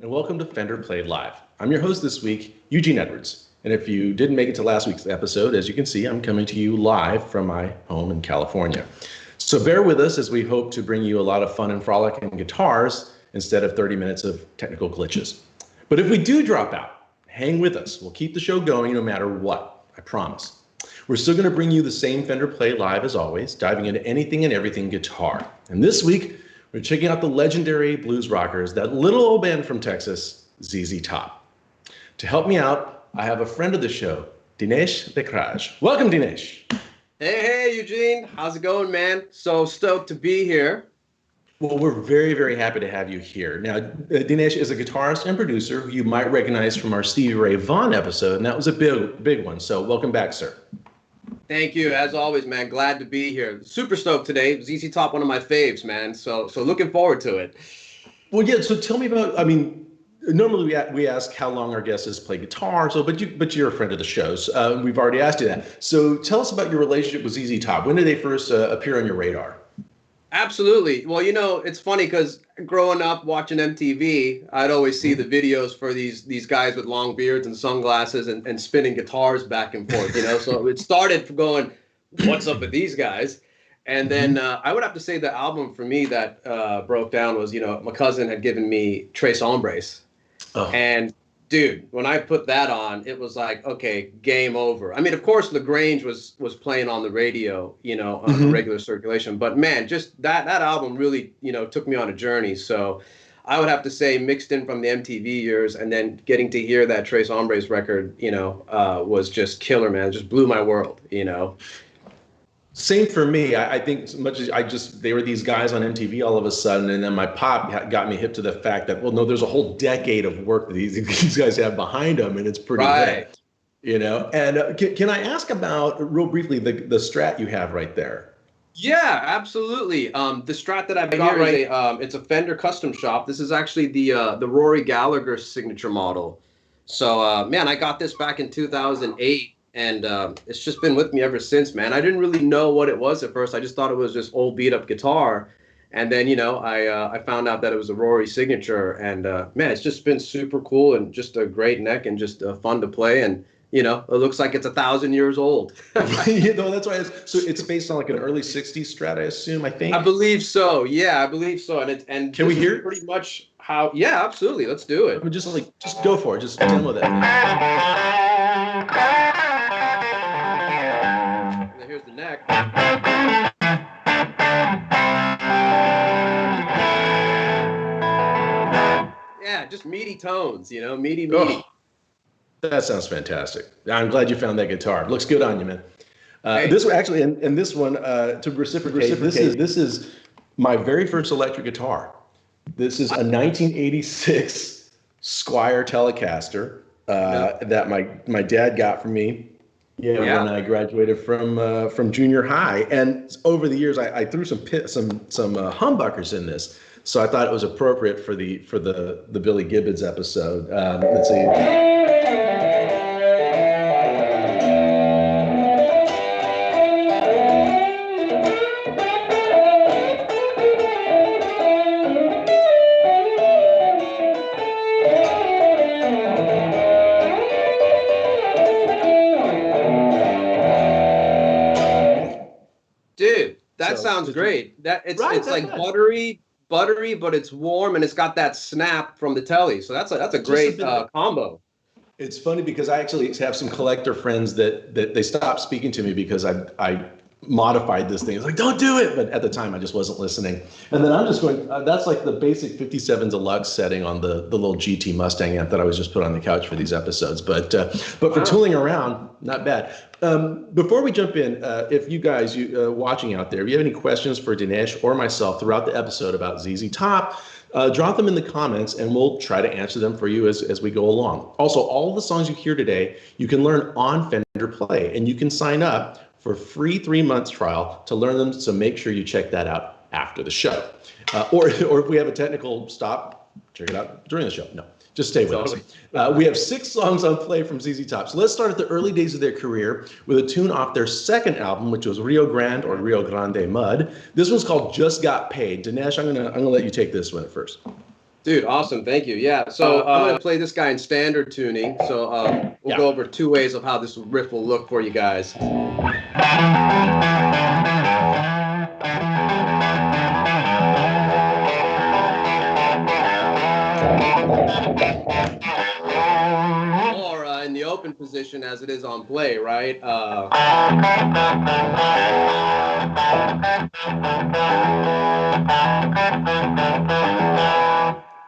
and welcome to Fender Played Live. I'm your host this week, Eugene Edwards. And if you didn't make it to last week's episode, as you can see, I'm coming to you live from my home in California. So bear with us as we hope to bring you a lot of fun and frolic and guitars instead of 30 minutes of technical glitches. But if we do drop out, hang with us. We'll keep the show going no matter what, I promise. We're still going to bring you the same Fender Play Live as always, diving into anything and everything guitar. And this week, we're checking out the legendary blues rockers, that little old band from Texas, ZZ Top. To help me out, I have a friend of the show, Dinesh Lekhraj. Welcome, Dinesh. Hey, Eugene. How's it going, man? So stoked to be here. Well, we're very, very happy to have you here. Now, Dinesh is a guitarist and producer who you might recognize from our Stevie Ray Vaughan episode, and that was a big one. So welcome back, sir. Thank you. As always, man. Glad to be here. Super stoked today. ZZ Top, one of my faves, man. So looking forward to it. Well, yeah. So tell me about. I mean, normally we ask how long our guests play guitar. So, but you're a friend of the shows. We've already asked you that. So tell us about your relationship with ZZ Top. When did they first appear on your radar? Absolutely. Well, you know, it's funny because growing up watching MTV, I'd always see the videos for these guys with long beards and sunglasses and spinning guitars back and forth, you know. So it started going, what's up with these guys? And then I would have to say the album for me that broke down was, you know, my cousin had given me Tres Hombres. Oh. And dude, when I put that on, it was like, okay, game over. I mean, of course, Grange was playing on the radio, you know, on regular circulation. But man, just that album really, you know, took me on a journey. So I would have to say, mixed in from the MTV years, and then getting to hear that Tres Hombres record, you know, was just killer, man. It just blew my world, you know. Same for me. I think as much as they were these guys on MTV all of a sudden, and then my pop got me hip to the fact that, well, no, there's a whole decade of work that these guys have behind them, and it's pretty good, you know. And can I ask about, real briefly, the Strat you have right there? Yeah, absolutely. The Strat that I've got right, it's a Fender custom shop. This is actually the Rory Gallagher signature model. So, man, I got this back in 2008. And it's just been with me ever since, man. I didn't really know what it was at first. I just thought it was just old beat up guitar. And then, you know, I found out that it was a Rory signature. And, man, it's just been super cool and just a great neck and just fun to play. And, you know, it looks like it's 1,000 years old. You know, that's why so it's based on like an early 60s Strat, I assume, I think. I believe so. Yeah, I believe so. And can we hear pretty much how? Yeah, absolutely. Let's do it. I mean, just go for it. Just demo that. Here's the neck. Yeah, just meaty tones, you know, meaty. Oh, that sounds fantastic. I'm glad you found that guitar. Looks good on you, man. This one actually, and this one to reciprocate. This is my very first electric guitar. This is a 1986 Squier Telecaster that my dad got for me. Yeah, when I graduated from junior high, and over the years I threw some humbuckers in this, so I thought it was appropriate for the Billy Gibbons episode. Let's see. That sounds great. It's like buttery, but it's warm and it's got that snap from the telly. So that's a great combo. It's funny because I actually have some collector friends that they stopped speaking to me because I modified this thing. It's like, don't do it. But at the time I just wasn't listening. And then I'm just going, that's like the basic 57 Deluxe setting on the little GT Mustang amp that I was just put on the couch for these episodes. But for tooling around, not bad. Before we jump in, if you guys watching out there, if you have any questions for Dinesh or myself throughout the episode about ZZ Top, drop them in the comments and we'll try to answer them for you as we go along. Also, all of the songs you hear today, you can learn on Fender Play, and you can sign up for a free 3-month trial to learn them. So make sure you check that out after the show. Or if we have a technical stop, check it out during the show. No, just stay with us. We have 6 songs on play from ZZ Top. So let's start at the early days of their career with a tune off their second album, which was Rio Grande or Rio Grande Mud. This one's called Just Got Paid. Dinesh, I'm gonna let you take this one at first. Dude, awesome. Thank you. Yeah. So I'm going to play this guy in standard tuning. So we'll go over 2 ways of how this riff will look for you guys. Or in the open position as it is on play, right?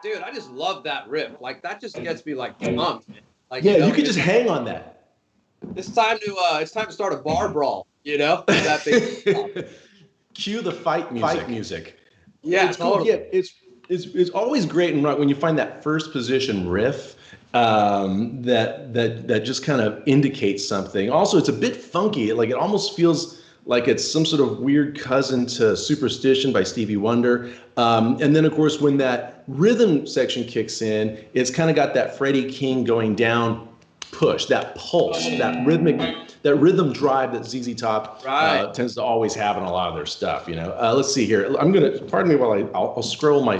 Dude, I just love that riff. Like that just gets me like pumped. Like, yeah, you could just hang on that. It's time to start a bar brawl. You know, that thing. Cue the fight music. Yeah, it's cool. Yeah, it's always great and right when you find that first position riff that just kind of indicates something. Also, it's a bit funky. Like it almost feels like it's some sort of weird cousin to Superstition by Stevie Wonder. And then, of course, when that rhythm section kicks in, it's kind of got that Freddie King going down push, that pulse, that rhythm drive that ZZ Top tends to always have in a lot of their stuff. You know, let's see here. I'm gonna pardon me while I'll scroll my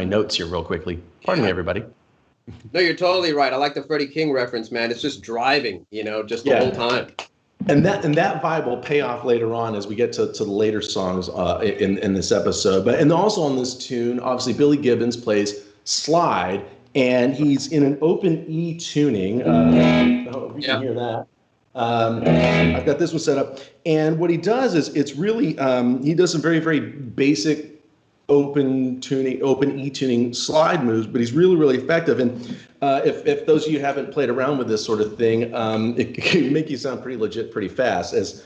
notes here real quickly. Pardon me, everybody. No, you're totally right. I like the Freddie King reference, man. It's just driving, you know, just the whole time. And that vibe will pay off later on as we get to the later songs in this episode. But and also on this tune, obviously Billy Gibbons plays slide, and he's in an open E tuning. You can hear that. I've got this one set up, and what he does is it's really he does some very, very basic open E tuning slide moves, but he's really, really effective. And if those of you haven't played around with this sort of thing, it can make you sound pretty legit pretty fast, as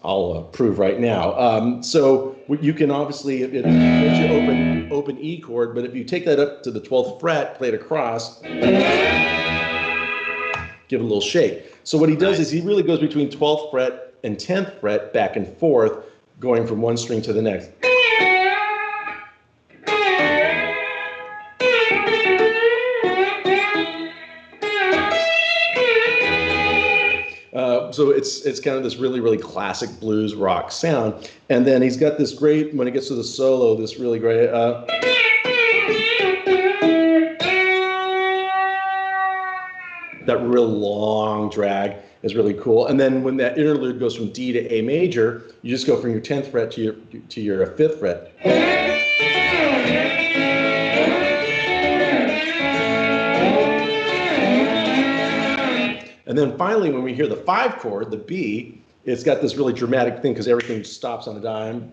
I'll prove right now. So you can obviously it's your open E chord, but if you take that up to the 12th fret, play it across, give it a little shake. So what he does is he really goes between 12th fret and 10th fret back and forth, going from one string to the next. So it's kind of this really, really classic blues rock sound. And then he's got this great, when it gets to the solo, this really great. That real long drag is really cool. And then when that interlude goes from D to A major, you just go from your 10th fret to your 5th fret. And then finally, when we hear the 5 chord, the B, it's got this really dramatic thing because everything stops on a dime.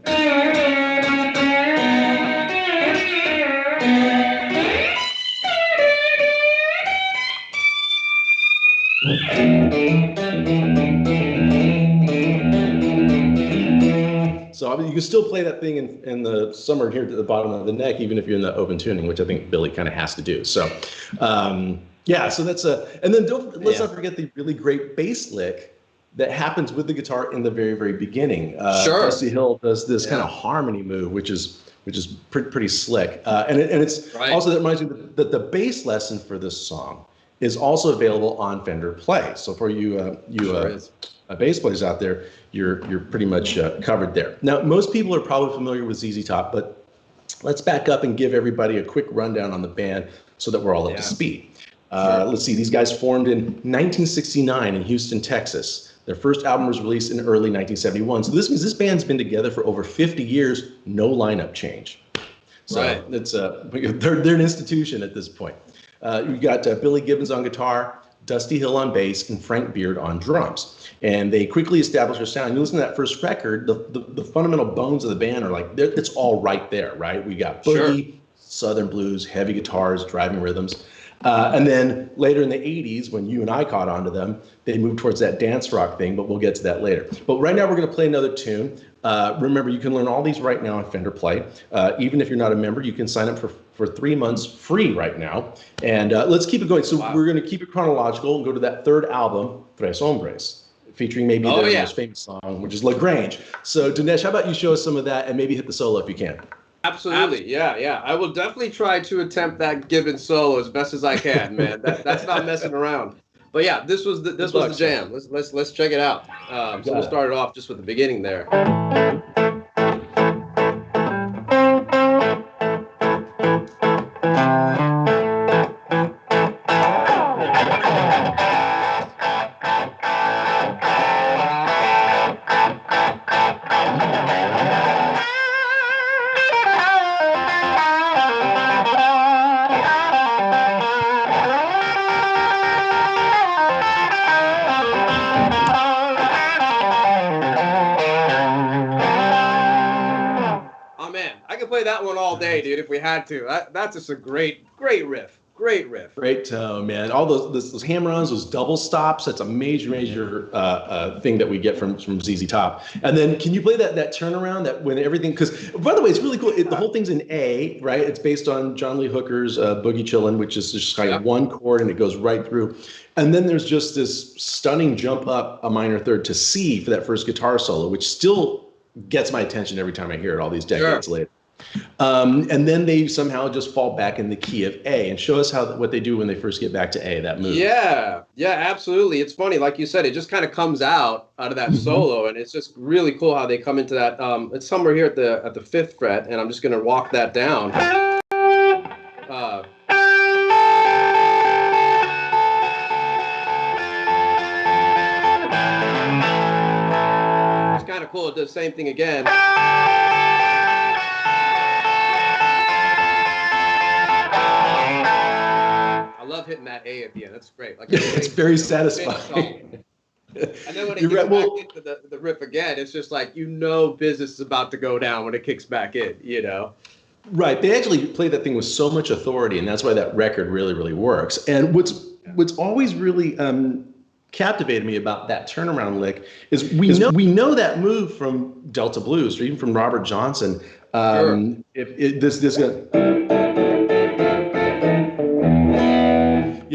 So I mean, you can still play that thing in the summer here at the bottom of the neck, even if you're in the open tuning, which I think Billy kind of has to do. So, yeah, so that's and then let's not forget the really great bass lick that happens with the guitar in the very, very beginning. Dusty Hill does this kind of harmony move, which is pretty slick. And it's also, that reminds me that the bass lesson for this song is also available on Fender Play. So for you bass players out there, you're pretty much covered there. Now, most people are probably familiar with ZZ Top, but let's back up and give everybody a quick rundown on the band so that we're all up to speed. Let's see, these guys formed in 1969 in Houston, Texas. Their first album was released in early 1971. So this means this band's been together for over 50 years, no lineup change. So it's they're an institution at this point. You've got Billy Gibbons on guitar, Dusty Hill on bass, and Frank Beard on drums. And they quickly established their sound. You listen to that first record, the fundamental bones of the band are like, it's all right there, right? We got boogie, Southern blues, heavy guitars, driving rhythms. And then later in the 80s, when you and I caught on to them, they moved towards that dance rock thing, but we'll get to that later. But right now we're going to play another tune. Remember, you can learn all these right now on Fender Play. Even if you're not a member, you can sign up for 3 months free right now. And let's keep it going. So we're going to keep it chronological and go to that third album, Tres Hombres, featuring maybe their most famous song, which is Grange. So Dinesh, how about you show us some of that and maybe hit the solo if you can? Absolutely, yeah. I will definitely try to attempt that Gibbons solo as best as I can, man. That's not messing around. But yeah, this was the jam. Let's check it out. So we'll start it off just with the beginning there. Oh man, I could play that one all day, dude, if we had to. That's just a great riff. Great riff. Great tone, man. All those hammer-ons, those double stops, that's a major thing that we get from ZZ Top. And then can you play that turnaround, that when everything, because by the way, it's really cool. The whole thing's in A, right? It's based on John Lee Hooker's Boogie Chillin', which is just kind of one chord and it goes right through. And then there's just this stunning jump up a minor third to C for that first guitar solo, which still gets my attention every time I hear it all these decades later. And then they somehow just fall back in the key of A, and show us what they do when they first get back to A, that move. Yeah, absolutely. It's funny, like you said, it just kind of comes out of that solo, and it's just really cool how they come into that. It's somewhere here at the 5th fret, and I'm just gonna walk that down. It's kind of cool. It does the same thing again. Love hitting that A at the end. That's great. Like it's very satisfying. And then when it gets back into the riff again, it's just like, business is about to go down when it kicks back in, Right. They actually play that thing with so much authority, and that's why that record really, really works. And what's always really captivated me about that turnaround lick is we know that move from Delta Blues, or even from Robert Johnson.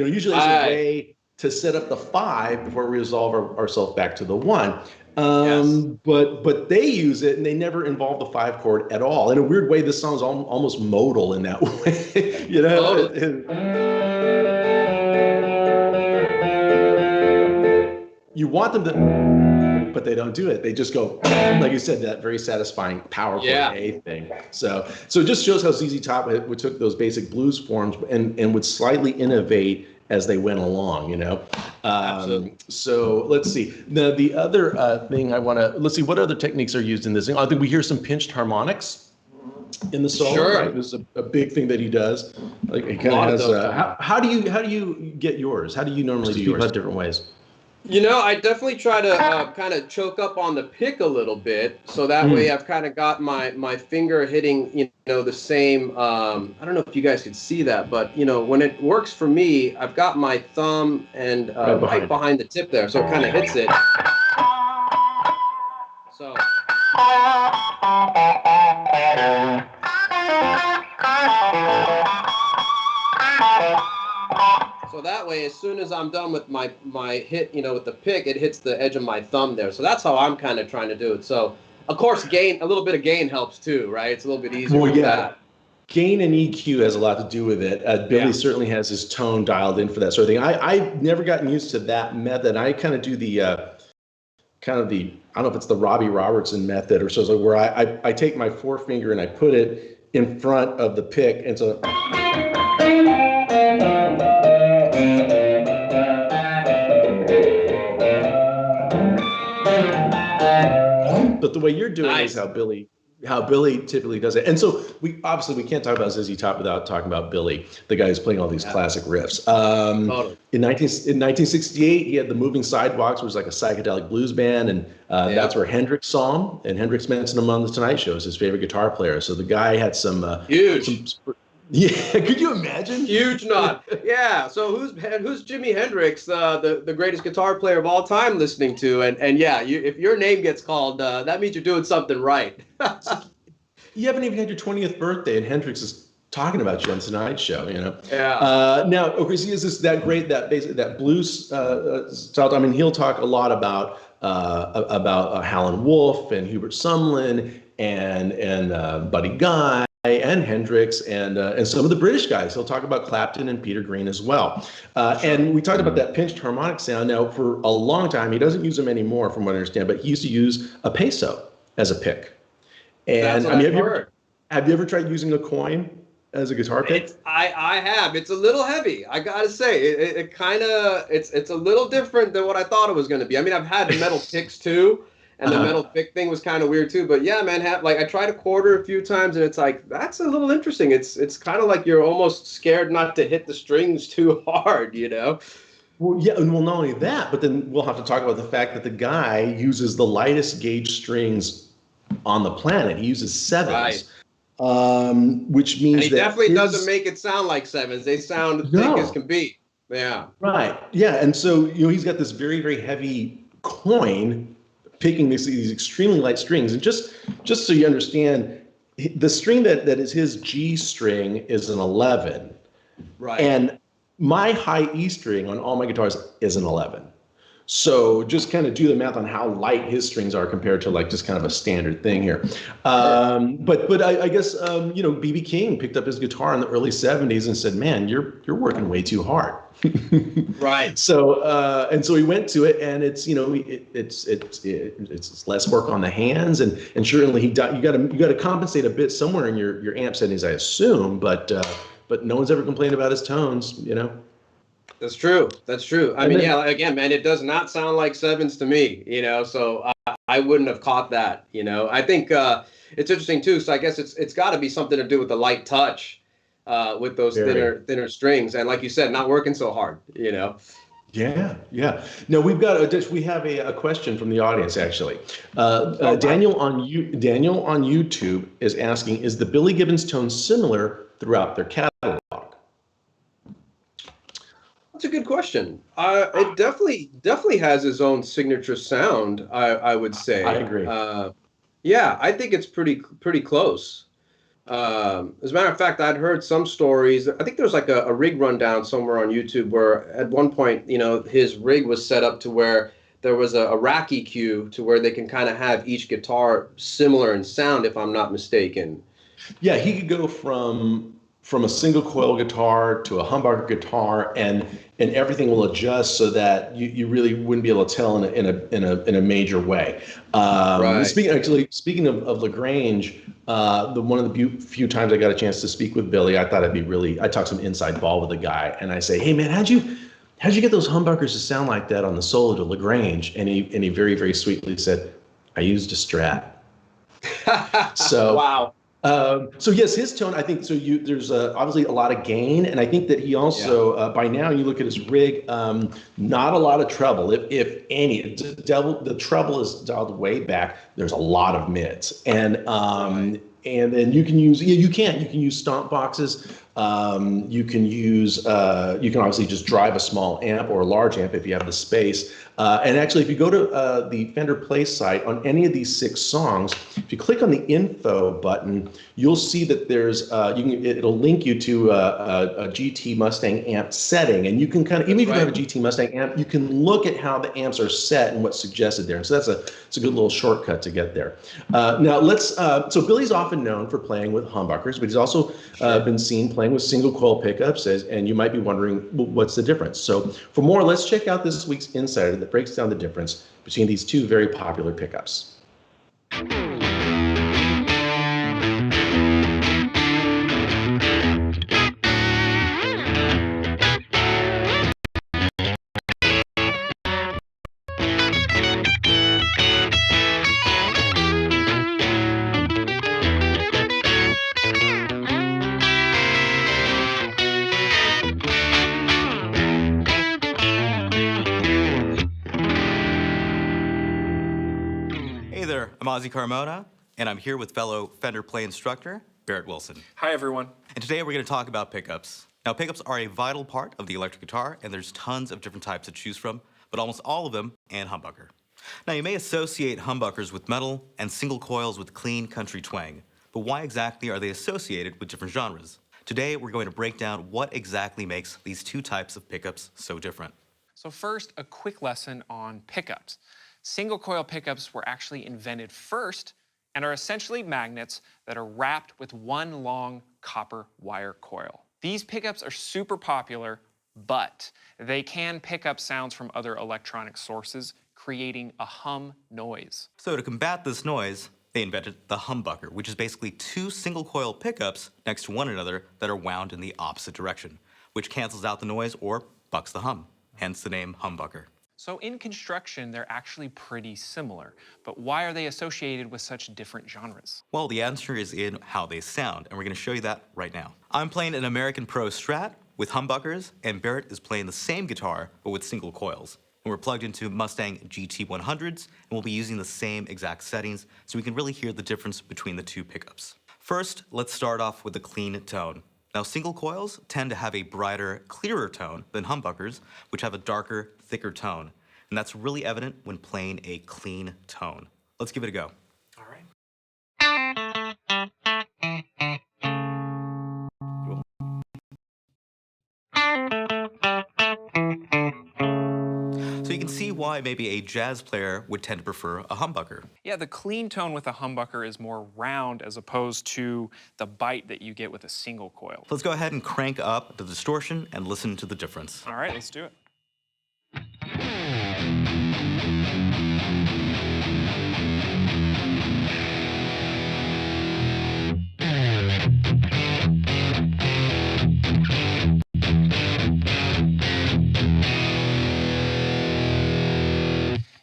Usually there's a way to set up the 5 before we resolve ourselves back to the 1. But they use it, and they never involve the 5 chord at all. In a weird way, this song's almost modal in that way. You want them to, but they don't do it. They just go, like you said, that very satisfying powerful A thing. So it just shows how ZZ Top took those basic blues forms and would slightly innovate as they went along, So let's see. The other thing let's see, what other techniques are used in this thing? I think we hear some pinched harmonics in the solo. Sure. Right? This is a big thing that he does. Like he kind of has. How do you get yours? How do you normally do yours? People have different ways. I definitely try to kind of choke up on the pick a little bit, so that way I've kind of got my finger hitting, the same. I don't know if you guys can see that, but when it works for me, I've got my thumb and right behind the tip there, so it kind of hits it. So. So that way, as soon as I'm done with my hit, with the pick, it hits the edge of my thumb there. So that's how I'm kind of trying to do it. So, of course, a little bit of gain helps too, right? It's a little bit easier with that. Gain and EQ has a lot to do with it. Billy certainly has his tone dialed in for that sort of thing. I've never gotten used to that method. I kind of do the I don't know if it's the Robbie Robertson method or so, where I take my forefinger and I put it in front of the pick, and so. But the way you're doing is how Billy typically does it. And so we can't talk about ZZ Top without talking about Billy, the guy who's playing all these classic riffs. Totally. In 1968, he had the Moving Sidewalks, which was like a psychedelic blues band, and that's where Hendrix saw him. And Hendrix mentioned him on the Tonight Show as his favorite guitar player. So the guy had some huge. Could you imagine? Huge nod. Yeah. So who's Jimi Hendrix, the greatest guitar player of all time, listening to? And if your name gets called, that means you're doing something right. You haven't even had your 20th birthday, and Hendrix is talking about you on Tonight Show. Yeah. Now, okay, so is this that blues style? I mean, he'll talk a lot about Howlin' Wolf and Hubert Sumlin and Buddy Guy and Hendrix and some of the British guys. He'll talk about Clapton and Peter Green as well. And we talked about that pinched harmonic sound. Now, for a long time, he doesn't use them anymore, from what I understand, but he used to use a peso as a pick. And have you ever tried using a coin as a guitar pick? I have. It's a little heavy. I gotta say, it kind of it's a little different than what I thought it was going to be. I mean, I've had metal picks too, and the metal pick thing was kind of weird too. But yeah, man, like I tried a quarter a few times, and it's like that's a little interesting. It's kind of like you're almost scared not to hit the strings too hard, you know? Well, yeah, and well, not only that, but then we'll have to talk about the fact that the guy uses the lightest gauge strings on the planet. He uses sevens, which means and he that definitely doesn't make it sound like sevens. They sound thick as can be. Yeah. Right. Yeah. And so, he's got this very, very heavy coin picking these extremely light strings. And just so you understand, the string that is his G string is an 11. Right. And my high E string on all my guitars is an 11. So just kind of do the math on how light his strings are compared to like just kind of a standard thing here. But I guess B.B. King picked up his guitar in the early 70s and said, "Man, you're working way too hard." Right. So he went to it, and it's less work on the hands, and certainly you got to compensate a bit somewhere in your amp settings, I assume. But no one's ever complained about his tones, That's true. That's true. I mean, yeah, again, man, it does not sound like sevens to me, so I wouldn't have caught that, I think it's interesting too. So I guess it's got to be something to do with the light touch with those thinner strings. And like you said, not working so hard, Yeah. No, we have a question from the audience, actually. Daniel on YouTube is asking, is the Billy Gibbons tone similar throughout their catalog? That's a good question. It definitely has its own signature sound, I would say. I agree. Yeah, I think it's pretty close. As a matter of fact, I'd heard some stories. I think there was like a rig rundown somewhere on YouTube where at one point, his rig was set up to where there was a rack EQ to where they can kind of have each guitar similar in sound, if I'm not mistaken. Yeah, he could go from a single coil guitar to a humbucker guitar, and everything will adjust so that you really wouldn't be able to tell in a major way. Right. Speaking of Lagrange, one of the few times I got a chance to speak with Billy, I thought I talked some inside ball with the guy, and I say, "Hey man, how'd you get those humbuckers to sound like that on the solo to Lagrange?" And he very, very sweetly said, "I used a Strat." So wow. So yes, his tone, I think, there's obviously a lot of gain, and I think that he also, by now you look at his rig, not a lot of treble, if any. The treble is dialed way back. There's a lot of mids, and then you can use stomp boxes. You can obviously just drive a small amp or a large amp if you have the space. And actually, if you go to the Fender Play site on any of these 6 songs, if you click on the info button, you'll see that there's it'll link you to a GT Mustang amp setting, and you can kind of, even if you don't have a GT Mustang amp, you can look at how the amps are set and what's suggested there. And so it's a good little shortcut to get there. Now so Billy's often known for playing with humbuckers, but he's also been seen playing with single coil pickups, and you might be wondering, well, what's the difference? So for more, let's check out this week's Insider that breaks down the difference between these two very popular pickups. I'm OZZY CARMONA, and I'm here with fellow Fender Play instructor, Barrett Wilson. Hi, everyone. And today we're going to talk about pickups. Now, pickups are a vital part of the electric guitar, and there's tons of different types to choose from, but almost all of them and humbucker. Now, you may associate humbuckers with metal and single coils with clean country twang, but why exactly are they associated with different genres? Today, we're going to break down what exactly makes these two types of pickups so different. So first, a quick lesson on pickups. Single coil pickups were actually invented first and are essentially magnets that are wrapped with one long copper wire coil. These pickups are super popular, but they can pick up sounds from other electronic sources, creating a hum noise. So to combat this noise, They invented the humbucker, which is basically two single coil pickups next to one another that are wound in the opposite direction, which cancels out the noise or bucks the hum, hence the name humbucker. So in construction, they're actually pretty similar, but why are they associated with such different genres? Well, the answer is in how they sound, and we're going to show you that right now. I'm playing an American Pro Strat with humbuckers, and Barrett is playing the same guitar, but with single coils. And we're plugged into Mustang GT100s, and we'll be using the same exact settings, so we can really hear the difference between the two pickups. First, let's start off with a clean tone. Now, single coils tend to have a brighter, clearer tone than humbuckers, which have a darker, thicker tone. And that's really evident when playing a clean tone. Let's give it a go. All right. So you can see why maybe a jazz player would tend to prefer a humbucker. Yeah, the clean tone with a humbucker is more round as opposed to the bite that you get with a single coil. So let's go ahead and crank up the distortion and listen to the difference. All right, let's do it.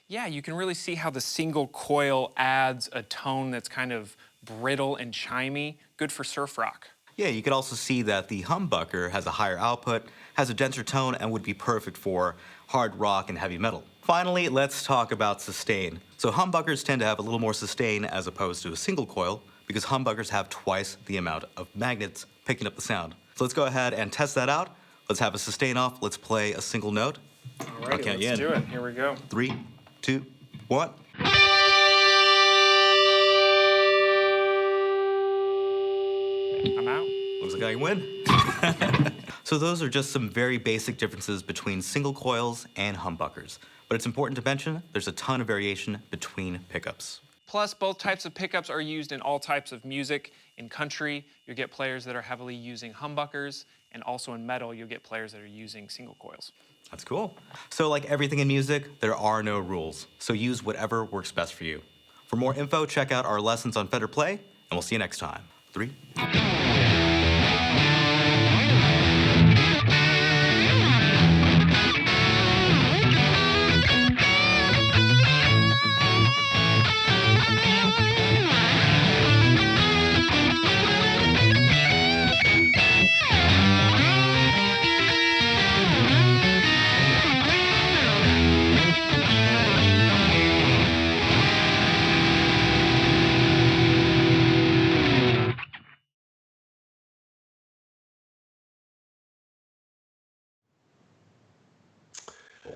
Yeah, you can really see how the single coil adds a tone that's kind of brittle and chimey, good for surf rock. Yeah, you could also see that the humbucker has a higher output, has a denser tone, and would be perfect for hard rock and heavy metal. Finally, let's talk about sustain. So humbuckers tend to have a little more sustain as opposed to a single coil because humbuckers have twice the amount of magnets picking up the sound. So let's go ahead and test that out. Let's have a sustain off. Let's play a single note. All right, let's do it. Here we go. 3, 2, 1. I'm out. Looks like I win. So those are just some very basic differences between single coils and humbuckers. But it's important to mention there's a ton of variation between pickups. Plus, both types of pickups are used in all types of music. In country, you'll get players that are heavily using humbuckers, and also in metal, you'll get players that are using single coils. That's cool. So like everything in music, there are no rules. So use whatever works best for you. For more info, check out our lessons on Fender Play, and we'll see you next time. 3.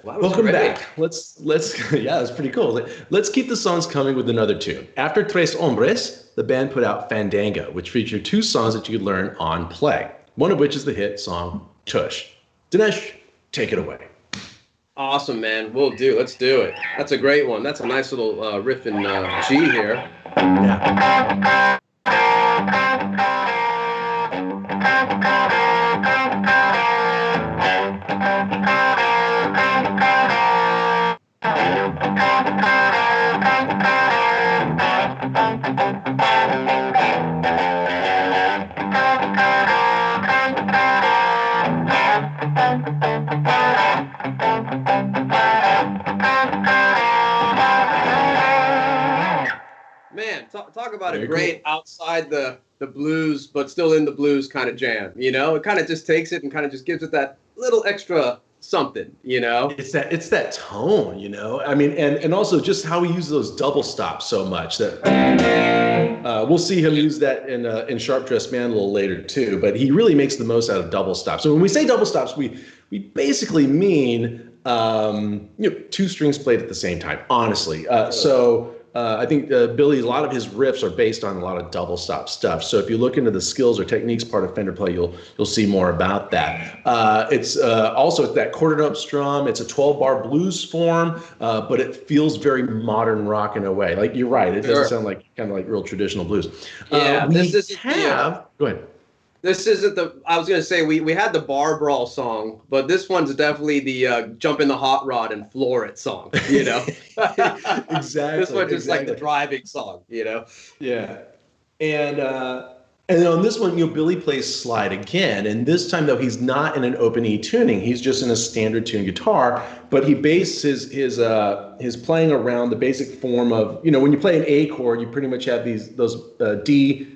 Well, that was Welcome great. back. Let's yeah, that's pretty cool. Let's keep the songs coming with another tune. After Tres Hombres, the band put out Fandango, which featured 2 songs that you could learn on play. One of which is the hit song Tush. Dinesh, take it away. Awesome, man. We'll do. Let's do it. That's a great one. That's a nice little riff in G here. Yeah. Man, talk about a Very great outside the blues, but still in the blues kind of jam. You know, it kind of just takes it and kind of just gives it that little extra something. You know, It's that tone, you know. I mean, and also just how he uses those double stops so much that we'll see him use that in Sharp Dressed Man a little later too. But he really makes the most out of double stops. So when we say double stops, we basically mean 2 strings played at the same time. Honestly, I think Billy, a lot of his riffs are based on a lot of double stop stuff. So if you look into the skills or techniques part of Fender Play, you'll see more about that. It's also that quartered up strum. It's a 12-bar blues form, but it feels very modern rock in a way. Like you're right, it doesn't sound like kind of like real traditional blues. Yeah, Go ahead. This isn't the. I was gonna say we had the bar brawl song, but this one's definitely the jump in the hot rod and floor it song. You know, Exactly. This one's just like the driving song. You know. Yeah. And then on this one, Billy plays slide again, and this time though he's not in an open E tuning. He's just in a standard tune guitar, but he bases his playing around the basic form of, when you play an A chord, you pretty much have those D,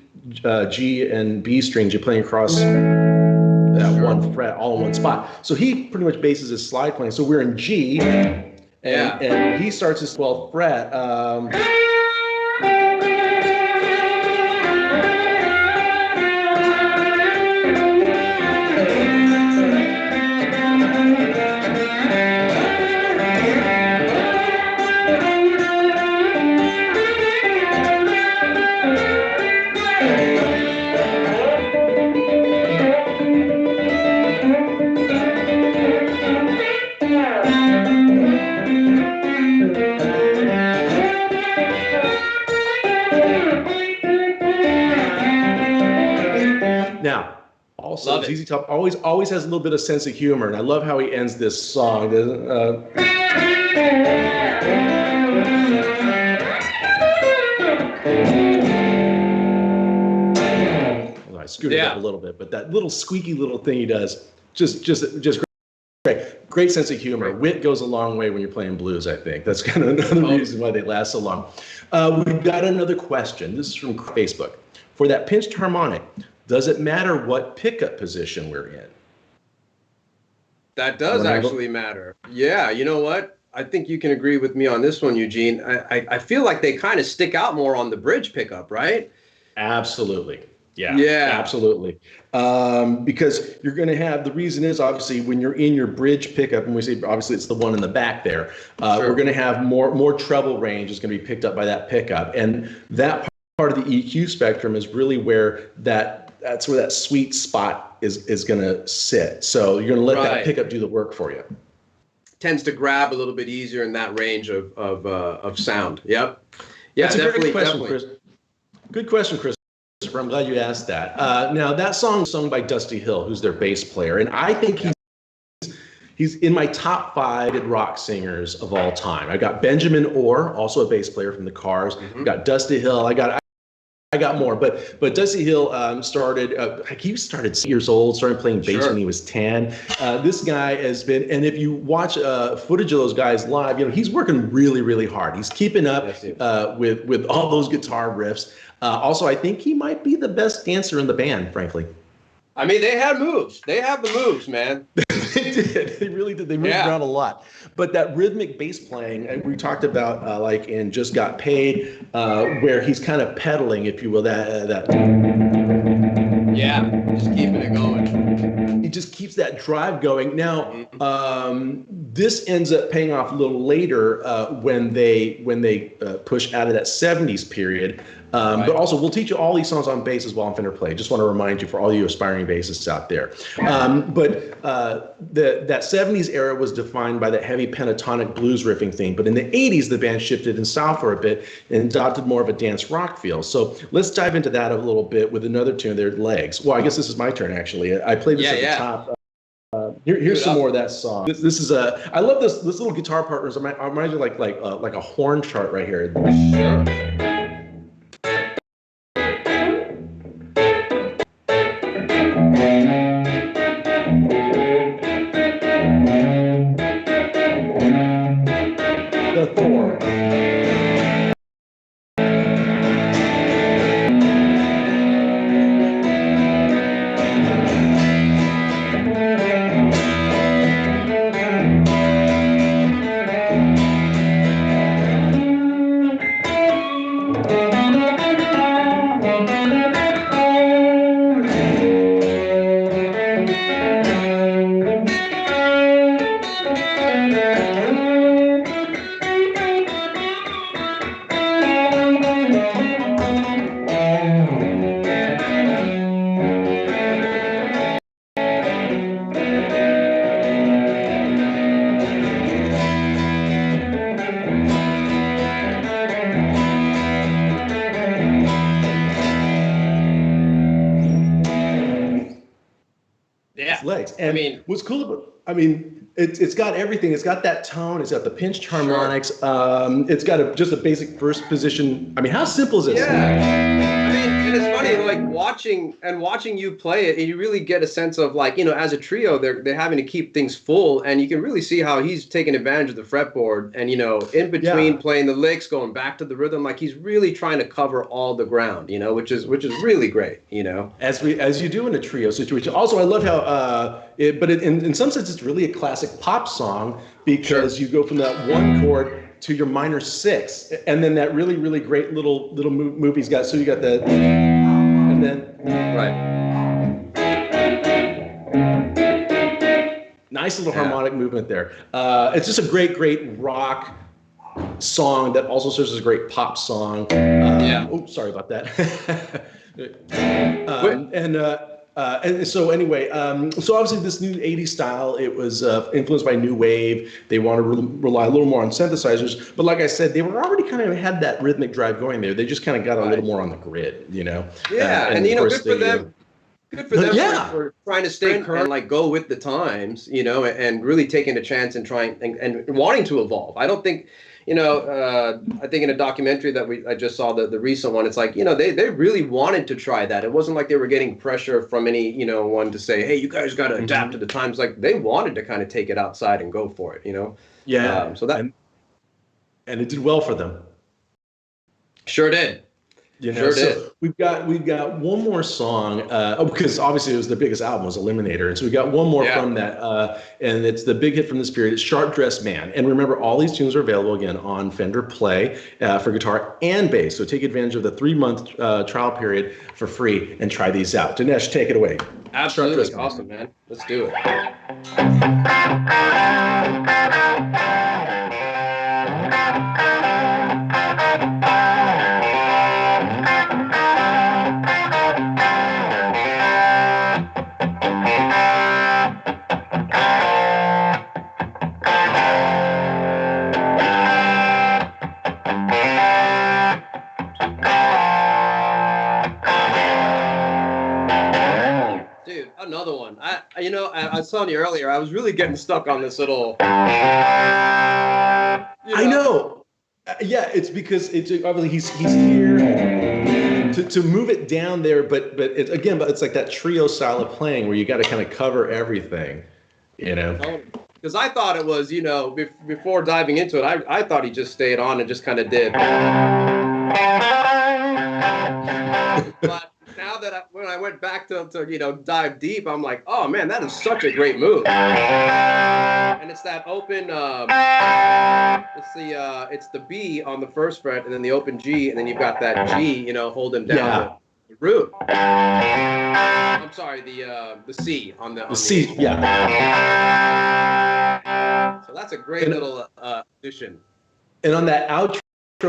G, and B strings you're playing across that one fret all in one spot. So he pretty much bases his slide playing. So we're in G, and he starts his 12th fret. Now, also, ZZ Top always has a little bit of sense of humor, and I love how he ends this song. I screwed it up a little bit, but that little squeaky little thing he does, just great. Great sense of humor. Wit goes a long way when you're playing blues, I think. That's kind of another reason why they last so long. We've got another question. This is from Facebook. For that pinched harmonic, does it matter what pickup position we're in? That does actually matter. Yeah, you know what? I think you can agree with me on this one, Eugene. I feel like they kind of stick out more on the bridge pickup, right? Absolutely. Yeah, absolutely. Because you're going to have, the reason is obviously when you're in your bridge pickup, and we say obviously it's the one in the back there, we're going to have more treble range is going to be picked up by that pickup. And that part of the EQ spectrum is really where that's where that sweet spot is going to sit. So you're going to let that pickup do the work for you. Tends to grab a little bit easier in that range of sound. Yep. Yeah, that's a great question, Chris. Good question, Chris. I'm glad you asked that. Now that song is sung by Dusty Hill, who's their bass player, and I think he's in my top 5 rock singers of all time. I got Benjamin Orr, also a bass player from the Cars. I've got Dusty Hill. I got more, but Dusty Hill started 6 years old, started playing bass when he was 10. This guy has been, and if you watch footage of those guys live, he's working really, really hard. He's keeping up with all those guitar riffs. Also, I think he might be the best dancer in the band, frankly. I mean, they had moves. They have the moves, man. They did. They really did. They moved around a lot. But that rhythmic bass playing, we talked about like in Just Got Paid, where he's kind of pedaling, if you will, that. Yeah, just keeping it going. He just keeps that drive going. Now, this ends up paying off a little later when they push out of that 70s period. But also, we'll teach you all these songs on bass as well on Fender Play. Just want to remind you for all you aspiring bassists out there. But that 70s era was defined by that heavy pentatonic blues riffing thing. But in the 80s, the band shifted in south for a bit and adopted more of a dance rock feel. So let's dive into that a little bit with another tune, their Legs. Well, I guess this is my turn, actually. I played this at the top. Here's some more of that song. This is I love this little guitar part. It reminds me like a horn chart right here. Sure. Yeah. legs. And I mean, what's cool about, it's got everything. It's got that tone. It's got the pinched harmonics. It's got just a basic first position. I mean, how simple is this? yeah. I mean, and it's funny, like watching you play it, and you really get a sense of like, as a trio, they're having to keep things full, and you can really see how he's taking advantage of the fretboard, and in between playing the licks, going back to the rhythm, like he's really trying to cover all the ground, which is really great, As you do in a trio situation. Also, I love how in some sense it's really a classic pop song because you go from that one chord to your minor six, and then that really, really great little move he's got. So you got that, and then nice little harmonic movement there. It's just a great rock song that also serves as a great pop song. Oh, sorry about that. And so anyway, so obviously this new 80s style, it was influenced by new wave. They want to rely a little more on synthesizers, but like I said, they were already kind of had that rhythmic drive going there. They just kind of got a little more on the grid, Yeah, and good for them. Good for them for trying to stay current and like go with the times, and really taking a chance and trying and wanting to evolve. I don't think. I think in a documentary that I just saw, the recent one, it's like, they really wanted to try that. It wasn't like they were getting pressure from any, one to say, hey, you guys got to adapt to the times. Like they wanted to kind of take it outside and go for it, Yeah. So that. And it did well for them. Sure did. Sure did. We've got one more song because obviously it was the biggest album was Eliminator, and so we got one more from that, and it's the big hit from this period. It's Sharp Dressed Man, and remember all these tunes are available again on Fender Play for guitar and bass. So take advantage of the 3-month trial period for free and try these out. Dinesh, take it away. Absolutely awesome, man. Let's do it. Another one. I was telling you earlier, I was really getting stuck on this little. I know. Yeah, it's because it's obviously he's here to move it down there, but it's like that trio style of playing where you got to kind of cover everything, Because I thought it was, before diving into it, I thought he just stayed on and just kind of did. But now that when I went back to dive deep, I'm like, oh man, that is such a great move. And it's that open. It's the B on the first fret, and then the open G, and then you've got that G, holding down the root. I'm sorry, the C on the C. H. Yeah. So that's a great little addition. And on that outro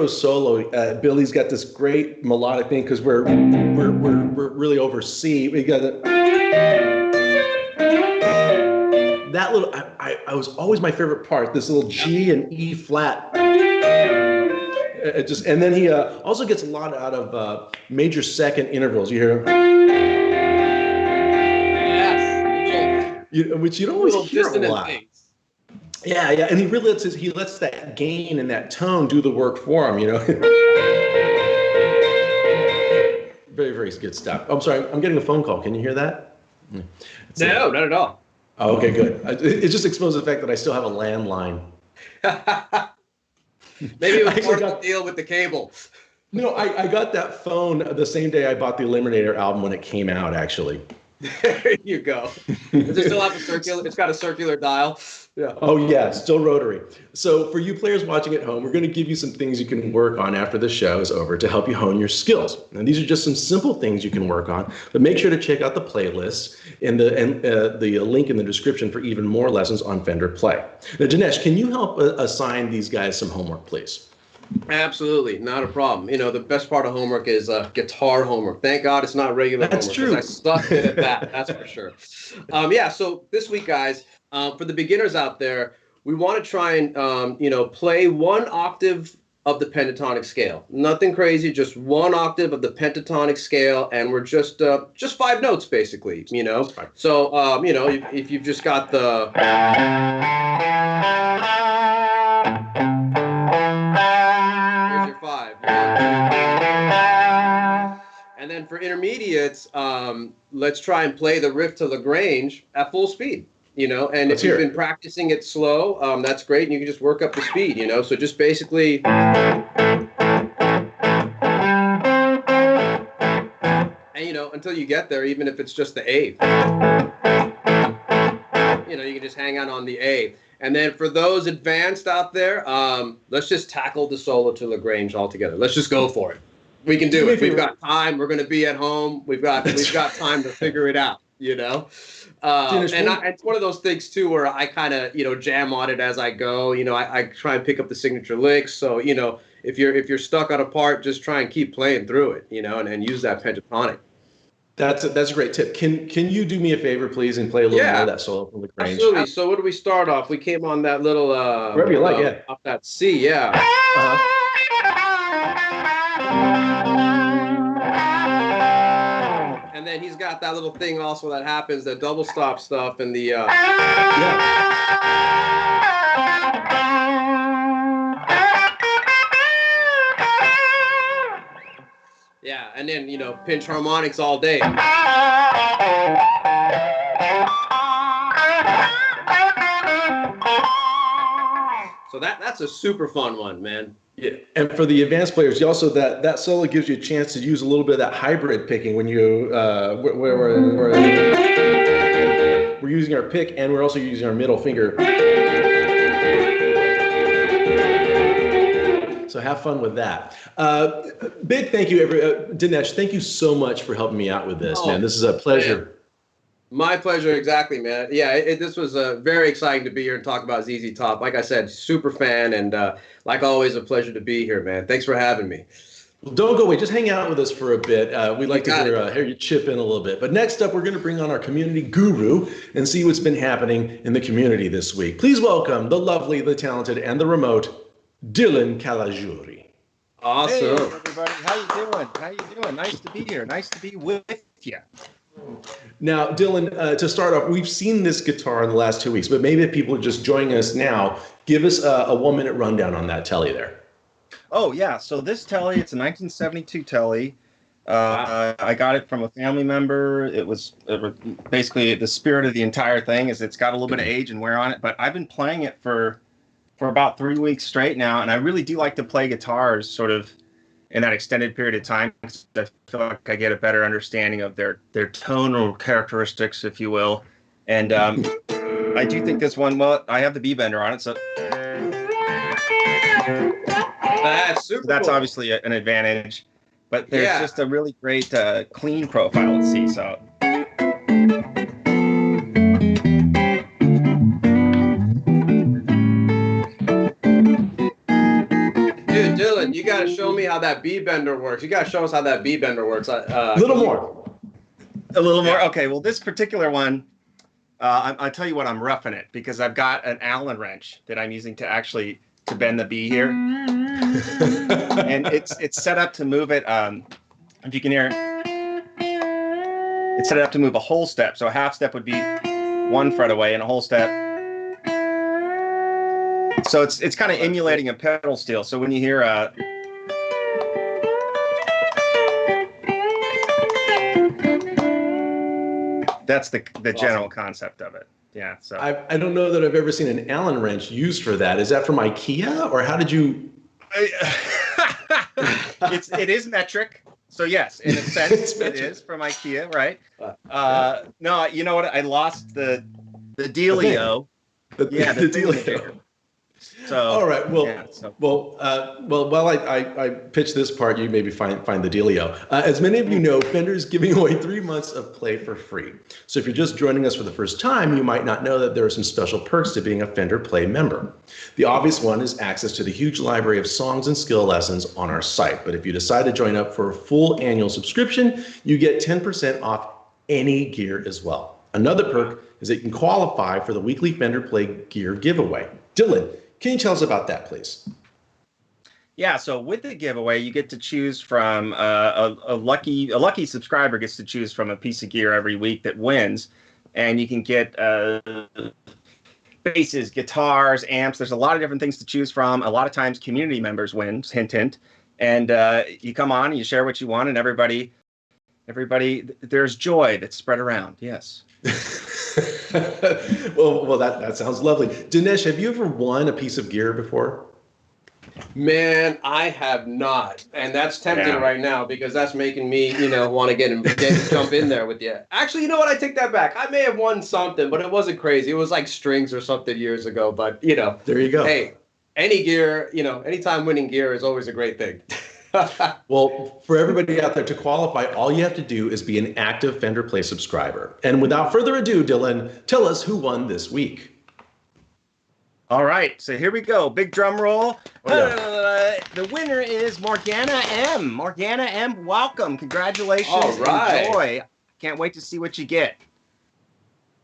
solo, Billy's got this great melodic thing because we're really over C. We got that little. I was always my favorite part. This little G and E flat. And then he also gets a lot out of major second intervals. You hear? Yes. Which you don't always hear a lot. Things. Yeah, and he really lets that gain and that tone do the work for him, Very, very good stuff. I'm sorry, I'm getting a phone call. Can you hear that? No, not at all. Oh, okay, good. It just exposed the fact that I still have a landline. Maybe it was part of the deal with the cable. No, I got that phone the same day I bought the Eliminator album when it came out, actually. There you go. Does it still have a circular? It's got a circular dial. Yeah. Oh yeah, still rotary. So for you players watching at home, we're going to give you some things you can work on after the show is over to help you hone your skills. And these are just some simple things you can work on, but make sure to check out the playlist and the link in the description for even more lessons on Fender Play. Now, Dinesh, can you help assign these guys some homework, please? Absolutely, not a problem. The best part of homework is guitar homework. Thank God it's not regular That's homework. True. I sucked at that, that's for sure. So this week, guys, for the beginners out there, we want to try and, play one octave of the pentatonic scale. Nothing crazy, just 1 octave of the pentatonic scale, and we're just 5 notes basically, you know. So you know, if you've just got the here's your 5. 1, 2, 3. And then for intermediates, let's try and play the riff to Lagrange at full speed. You know, and if you've been practicing it slow, that's great, and you can just work up the speed, you know. So just basically, and you know, until you get there, even if it's just the A, you know, you can just hang out on the A. And then for those advanced out there, let's just tackle the solo to Lagrange altogether. Let's just go for it. We can do it. We've got time. We're going to be at home. We've got time to figure it out, you know. It's one of those things too where I kind of, you know, jam on it as I go. You know, I try and pick up the signature licks. So, you know, if you're stuck on a part, just try and keep playing through it, you know, and use that pentatonic. That's a great tip. Can you do me a favor, please, and play a little more of that solo from Lagrange? Absolutely. So what do we start off? We came on that little wherever you like, yeah. Off that C, yeah. And then he's got that little thing also that happens, the double stop stuff and the yeah, and then, you know, pinch harmonics all day. So that's a super fun one, man. Yeah, and for the advanced players, you also that solo gives you a chance to use a little bit of that hybrid picking when you we're using our pick and we're also using our middle finger. So have fun with that. Big thank you, Dinesh. Thank you so much for helping me out with this, man. This is a pleasure. Man. My pleasure, exactly, man. Yeah, this was very exciting to be here and talk about ZZ Top. Like I said, super fan, and like always, a pleasure to be here, man. Thanks for having me. Well, don't go away. Just hang out with us for a bit. We'd like to hear you chip in a little bit. But next up, we're going to bring on our community guru and see what's been happening in the community this week. Please welcome the lovely, the talented, and the remote, Dylan Calagiuri. Awesome. Hey, everybody. How you doing? Nice to be here. Nice to be with you. Now, Dylan, to start off, we've seen this guitar in the last 2 weeks, but maybe if people are just joining us now, give us a 1-minute rundown on that telly there. Oh, yeah. So this telly, it's a 1972 telly. I got it from a family member. It was basically the spirit of the entire thing is it's got a little bit of age and wear on it, but I've been playing it for about 3 weeks straight now, and I really do like to play guitars sort of in that extended period of time, because I feel like I get a better understanding of their tonal characteristics, if you will. And I do think this one, well, I have the B bender on it, so that's super. That's cool. Obviously an advantage. But there's just a really great clean profile at C. So. Dylan, you got to show me how that B bender works. You got to show us how that B bender works. A little more. Okay, well, this particular one, I'll tell you what, I'm roughing it because I've got an Allen wrench that I'm using to bend the B here. And it's set up to move it, if you can hear it, it's set up to move a whole step. So a half step would be 1 fret away and a whole step. So it's kind of emulating a pedal steel. So when you hear that's the general concept of it. Yeah. So I don't know that I've ever seen an Allen wrench used for that. Is that from IKEA or how did you? It is metric. So yes, in a sense, it is from IKEA, right? No, you know what? I lost the dealio. The dealio. So all right, well, yeah, while I pitch this part, you maybe find the dealio. As many of you know, Fender is giving away 3 months of play for free. So if you're just joining us for the first time, you might not know that there are some special perks to being a Fender Play member. The obvious one is access to the huge library of songs and skill lessons on our site. But if you decide to join up for a full annual subscription, you get 10% off any gear as well. Another perk is that you can qualify for the weekly Fender Play gear giveaway. Dylan, can you tell us about that, please? Yeah, so with the giveaway, you get to choose from a lucky subscriber gets to choose from a piece of gear every week that wins, and you can get basses, guitars, amps. There's a lot of different things to choose from. A lot of times, community members win. Hint, hint. And you come on and you share what you want, and everybody, there's joy that's spread around. Yes. well, that sounds lovely. Dinesh, have you ever won a piece of gear before? Man, I have not, and that's tempting right now because that's making me, want to jump in there with you. Actually, you know what? I take that back. I may have won something, but it wasn't crazy. It was like strings or something years ago. But there you go. Hey, any gear, anytime winning gear is always a great thing. Well, for everybody out there, to qualify, all you have to do is be an active Fender Play subscriber. And without further ado, Dylan, tell us who won this week. All right, so here we go. Big drum roll. Oh, yeah. The winner is Morgana M. Morgana M, welcome. Congratulations. All right. Enjoy. Can't wait to see what you get.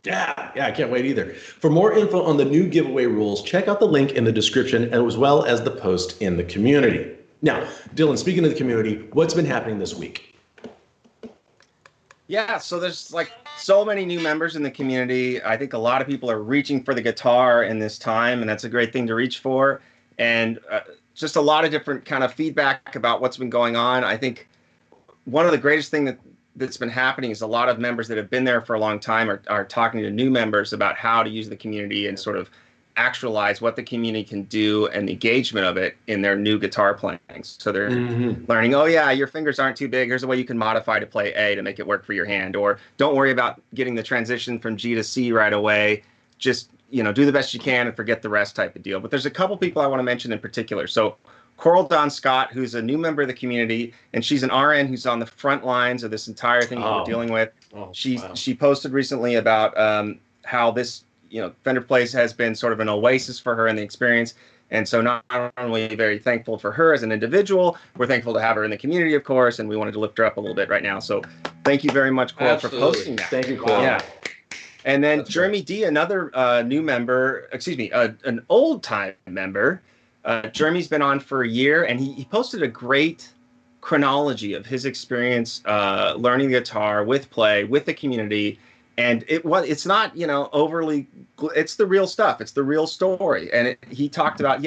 Yeah, I can't wait either. For more info on the new giveaway rules, check out the link in the description as well as the post in the community. Now, Dylan, speaking of the community, what's been happening this week? Yeah, so there's like so many new members in the community. I think a lot of people are reaching for the guitar in this time, and that's a great thing to reach for. And just a lot of different kind of feedback about what's been going on. I think one of the greatest things that's been happening is a lot of members that have been there for a long time are talking to new members about how to use the community and sort of actualize what the community can do and the engagement of it in their new guitar playing. So they're learning, oh yeah, your fingers aren't too big. Here's a way you can modify to play A to make it work for your hand. Or don't worry about getting the transition from G to C right away. Just, do the best you can and forget the rest type of deal. But there's a couple people I want to mention in particular. So Coral Dawn Scott, who's a new member of the community, and she's an RN who's on the front lines of this entire thing that we're dealing with. She posted recently about how this Fender Plays has been sort of an oasis for her in the experience. And so not only very thankful for her as an individual, we're thankful to have her in the community, of course, and we wanted to lift her up a little bit right now. So thank you very much, Coral, for posting that. Thank you, Coral. Yeah. And then Jeremy D, another new member, an old-time member. Jeremy's been on for a year, and he posted a great chronology of his experience learning the guitar with Play, with the community. And it's not, overly, it's the real stuff. It's the real story. And he talked about,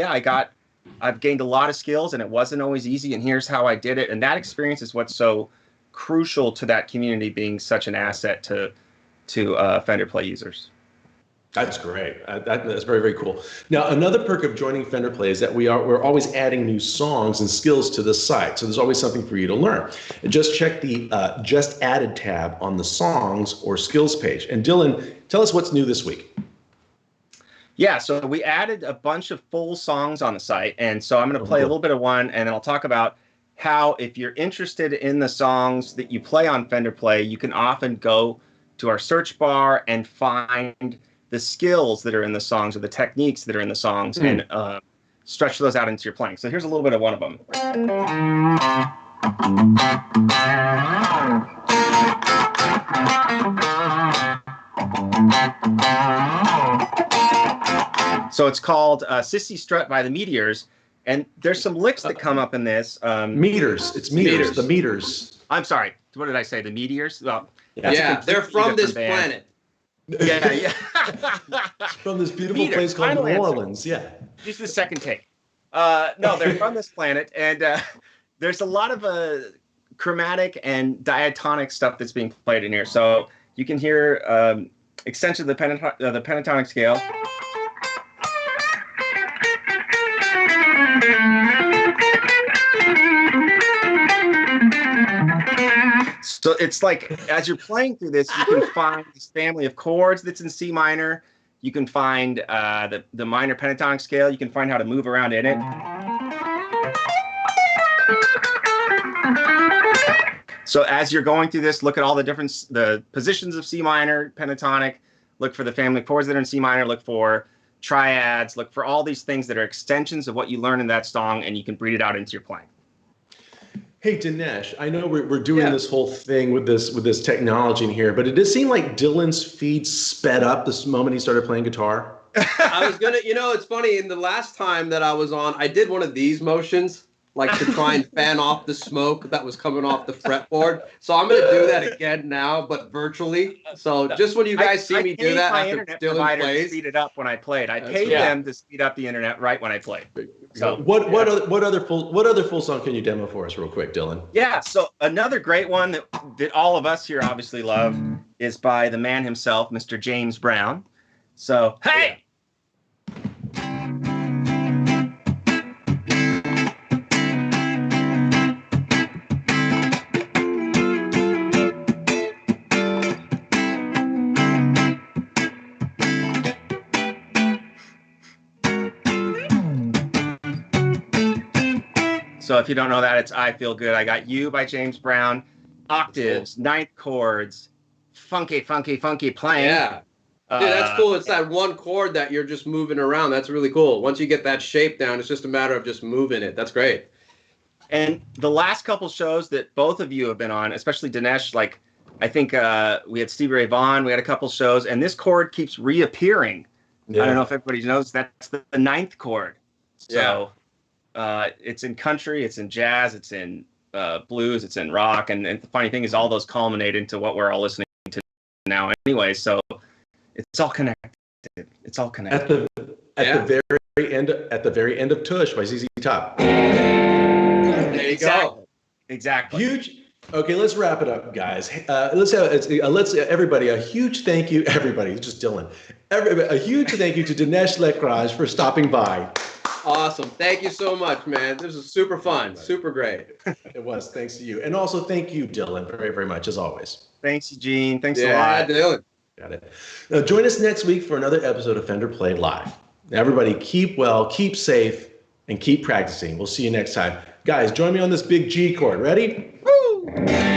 I've gained a lot of skills and it wasn't always easy. And here's how I did it. And that experience is what's so crucial to that community being such an asset to Fender Play users. That's great. That's very, very cool. Now, another perk of joining Fender Play is that we're always adding new songs and skills to the site. So there's always something for you to learn. And just check the Just Added tab on the songs or skills page. And Dylan, tell us what's new this week. Yeah, so we added a bunch of full songs on the site. And so I'm going to play a little bit of one, and then I'll talk about how if you're interested in the songs that you play on Fender Play, you can often go to our search bar and find the skills that are in the songs or the techniques that are in the songs and stretch those out into your playing. So here's a little bit of one of them. So it's called Sissy Strut by the Meteors. And there's some licks that come up in this. Meters. It's meters. The meters. I'm sorry. What did I say? The Meteors? Well, they're from this planet. Yeah. From this beautiful place called New Orleans. Yeah. Just the second take. No, they're from this planet, and there's a lot of chromatic and diatonic stuff that's being played in here. So you can hear extension of the pentatonic scale. So it's like, as you're playing through this, you can find this family of chords that's in C minor. You can find the minor pentatonic scale. You can find how to move around in it. So as you're going through this, look at all the positions of C minor, pentatonic. Look for the family of chords that are in C minor. Look for triads. Look for all these things that are extensions of what you learn in that song, and you can breed it out into your playing. Hey, Dinesh, I know we're doing this whole thing with this technology in here, but it did seem like Dylan's feed sped up this moment he started playing guitar. I was gonna, it's funny. In the last time that I was on, I did one of these motions, like to try and fan off the smoke that was coming off the fretboard. So I'm gonna do that again now, but virtually. So just when you guys see me do that my after internet Dylan provider to plays, speed it up when I played. I paid right. them to speed up the internet right when I played. So What other full song can you demo for us real quick, Dylan? yeah, so another great one that all of us here obviously love is by the man himself, Mr. James Brown. So hey. So if you don't know that, it's I Feel Good. I Got You by James Brown. Octaves, ninth chords, funky playing. yeah. Dude, that's cool. It's that one chord that you're just moving around. That's really cool. Once you get that shape down, it's just a matter of just moving it. That's great. And the last couple shows that both of you have been on, especially Dinesh, like I think we had Stevie Ray Vaughan, we had a couple shows, and this chord keeps reappearing. Yeah. I don't know if everybody knows that's the ninth chord. So it's in country, it's in jazz, it's in blues, it's in rock, and the funny thing is all those culminate into what we're all listening to now anyway. So it's all connected. It's all connected. At the very end of Tush by ZZ Top. There you go. Exactly. Huge. Okay, let's wrap it up, guys. Let's everybody a huge thank you. Everybody, just Dylan. A huge thank you to Dinesh Lekhraj for stopping by. Awesome. Thank you so much, man. This was super fun. Super great. It was. Thanks to you, and also thank you, Dylan, very very much as always. Thanks, Eugene. Thanks a Yeah, lot. Dylan. Got it. Now, join us next week for another episode of Fender Played Live. Now, everybody, keep well, keep safe, and keep practicing. We'll see you next time. Guys, join me on this big G chord. Ready? Woo!